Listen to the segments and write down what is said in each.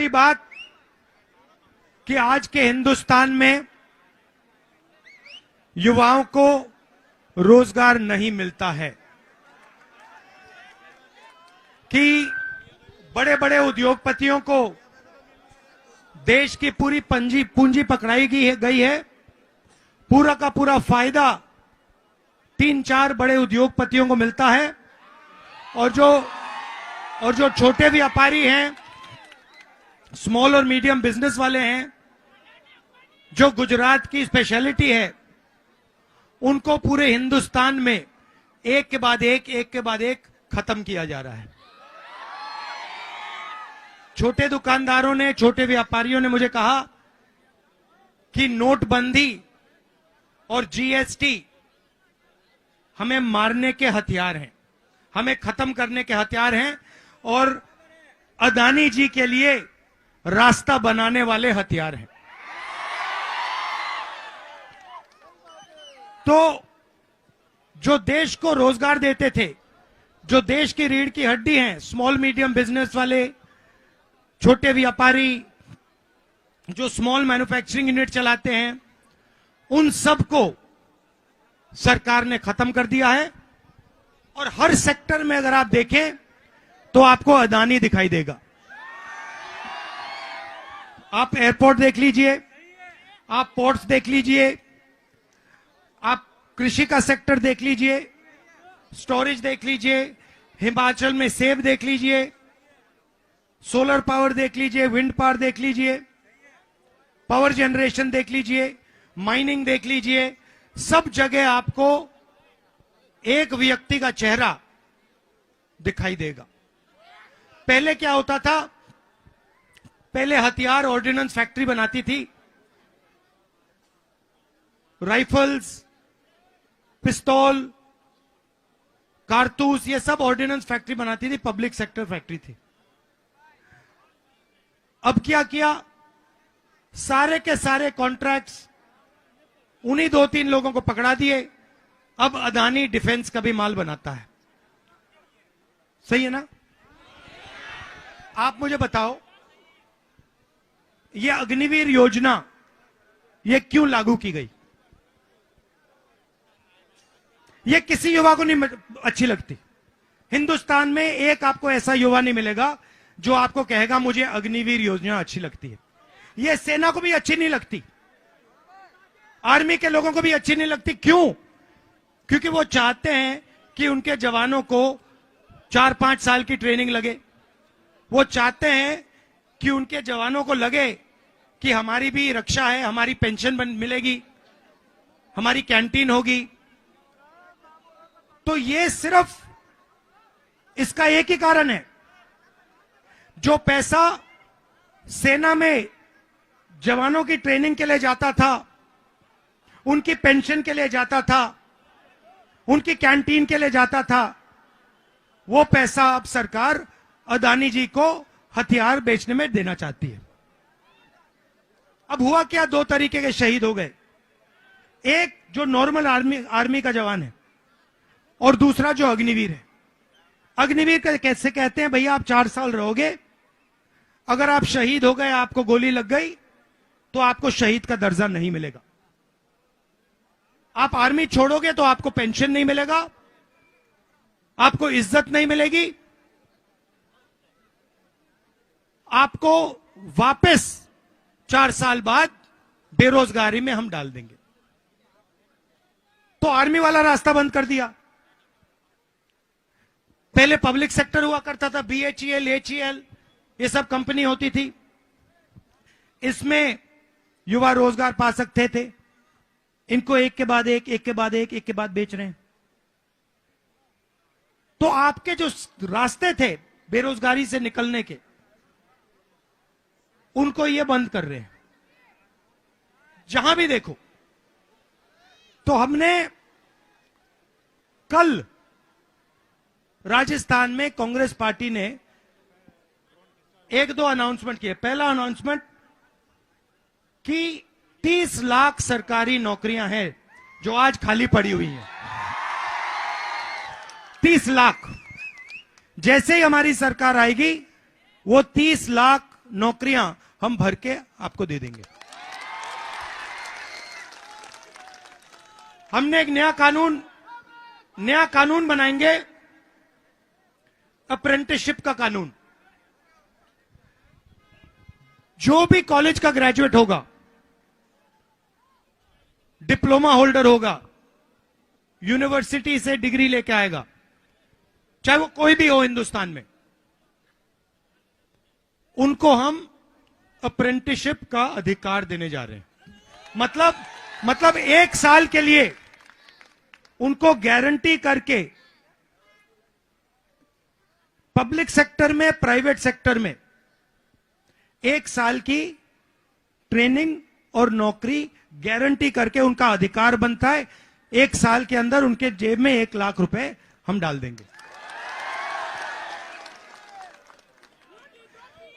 दूसरी बात कि आज के हिंदुस्तान में युवाओं को रोजगार नहीं मिलता है, कि बड़े बड़े उद्योगपतियों को देश की पूरी पूंजी पकड़ाई गई है। पूरा का पूरा फायदा 3-4 बड़े उद्योगपतियों को मिलता है, और जो छोटे व्यापारी हैं, स्मॉल और मीडियम बिजनेस वाले हैं, जो गुजरात की स्पेशलिटी है, उनको पूरे हिंदुस्तान में एक के बाद एक खत्म किया जा रहा है। छोटे दुकानदारों ने, छोटे व्यापारियों ने मुझे कहा कि नोटबंदी और जीएसटी हमें मारने के हथियार हैं, हमें खत्म करने के हथियार हैं, और अदानी जी के लिए रास्ता बनाने वाले हथियार हैं। तो जो देश को रोजगार देते थे, जो देश की रीढ़ की हड्डी हैं, स्मॉल मीडियम बिजनेस वाले, छोटे व्यापारी, जो स्मॉल मैन्युफैक्चरिंग यूनिट चलाते हैं, उन सबको सरकार ने खत्म कर दिया है। और हर सेक्टर में अगर आप देखें तो आपको अदानी दिखाई देगा। आप एयरपोर्ट देख लीजिए, आप पोर्ट्स देख लीजिए, आप कृषि का सेक्टर देख लीजिए, स्टोरेज देख लीजिए, हिमाचल में सेब देख लीजिए, सोलर पावर देख लीजिए, विंड पावर देख लीजिए, पावर जनरेशन देख लीजिए, माइनिंग देख लीजिए। सब जगह आपको एक व्यक्ति का चेहरा दिखाई देगा। पहले क्या होता था? पहले हथियार ऑर्डिनेंस फैक्ट्री बनाती थी, राइफल्स, पिस्तौल, कारतूस, ये सब ऑर्डिनेंस फैक्ट्री बनाती थी, पब्लिक सेक्टर फैक्ट्री थी। अब क्या किया? सारे के सारे कॉन्ट्रैक्ट्स उन्हीं 2-3 लोगों को पकड़ा दिए। अब अदानी डिफेंस का भी माल बनाता है। सही है ना? आप मुझे बताओ, ये अग्निवीर योजना ये क्यों लागू की गई? ये किसी युवा को नहीं अच्छी लगती। हिंदुस्तान में एक आपको ऐसा युवा नहीं मिलेगा जो आपको कहेगा मुझे अग्निवीर योजना अच्छी लगती है। ये सेना को भी अच्छी नहीं लगती, आर्मी के लोगों को भी अच्छी नहीं लगती। क्यों? क्योंकि वो चाहते हैं कि उनके जवानों को 4-5 साल की ट्रेनिंग लगे। वो चाहते हैं कि उनके जवानों को लगे कि हमारी भी रक्षा है, हमारी पेंशन मिलेगी, हमारी कैंटीन होगी। तो ये सिर्फ इसका एक ही कारण है, जो पैसा सेना में जवानों की ट्रेनिंग के लिए जाता था, उनकी पेंशन के लिए जाता था, उनकी कैंटीन के लिए जाता था, वो पैसा अब सरकार अदानी जी को हथियार बेचने में देना चाहती है। अब हुआ क्या? 2 तरीके के शहीद हो गए, एक जो नॉर्मल आर्मी का जवान है, और दूसरा जो अग्निवीर है। अग्निवीर कैसे कहते हैं? भैया आप 4 साल रहोगे, अगर आप शहीद हो गए, आपको गोली लग गई, तो आपको शहीद का दर्जा नहीं मिलेगा। आप आर्मी छोड़ोगे तो आपको पेंशन नहीं मिलेगा, आपको इज्जत नहीं मिलेगी, आपको वापस 4 साल बाद बेरोजगारी में हम डाल देंगे। तो आर्मी वाला रास्ता बंद कर दिया। पहले पब्लिक सेक्टर हुआ करता था, BHEL, HEL, ये सब कंपनी होती थी, इसमें युवा रोजगार पा सकते थे। इनको एक के बाद एक बेच रहे हैं। तो आपके जो रास्ते थे बेरोजगारी से निकलने के, उनको ये बंद कर रहे हैं जहां भी देखो। तो हमने कल राजस्थान में कांग्रेस पार्टी ने 1-2 अनाउंसमेंट किए। पहला अनाउंसमेंट कि 30 लाख सरकारी नौकरियां हैं जो आज खाली पड़ी हुई हैं। 30 लाख। जैसे ही हमारी सरकार आएगी, वो 30 लाख नौकरियां हम भर के आपको दे देंगे। हमने एक नया कानून बनाएंगे, अप्रेंटिसशिप का कानून। जो भी कॉलेज का ग्रेजुएट होगा, डिप्लोमा होल्डर होगा, यूनिवर्सिटी से डिग्री लेके आएगा, चाहे वो कोई भी हो हिंदुस्तान में, उनको हम अप्रेंटिसशिप का अधिकार देने जा रहे हैं। मतलब 1 साल के लिए उनको गारंटी करके पब्लिक सेक्टर में, प्राइवेट सेक्टर में 1 साल की ट्रेनिंग और नौकरी गारंटी करके उनका अधिकार बनता है। 1 साल के अंदर उनके जेब में 1 लाख रुपए हम डाल देंगे।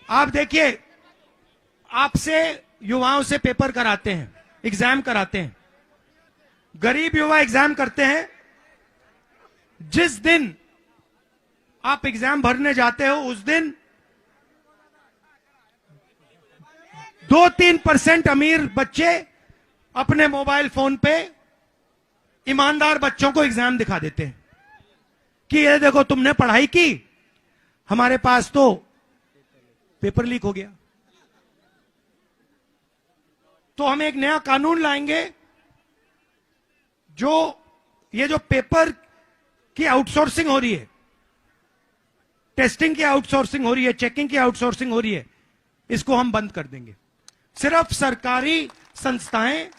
आप देखिए, आपसे युवाओं से पेपर कराते हैं, एग्जाम कराते हैं। गरीब युवा एग्जाम करते हैं। जिस दिन आप एग्जाम भरने जाते हो, उस दिन 2-3% अमीर बच्चे अपने मोबाइल फोन पे ईमानदार बच्चों को एग्जाम दिखा देते हैं कि ये देखो तुमने पढ़ाई की, हमारे पास तो पेपर लीक हो गया। तो हम एक नया कानून लाएंगे, ये जो पेपर की आउटसोर्सिंग हो रही है, टेस्टिंग की आउटसोर्सिंग हो रही है, चेकिंग की आउटसोर्सिंग हो रही है, इसको हम बंद कर देंगे। सिर्फ सरकारी संस्थाएं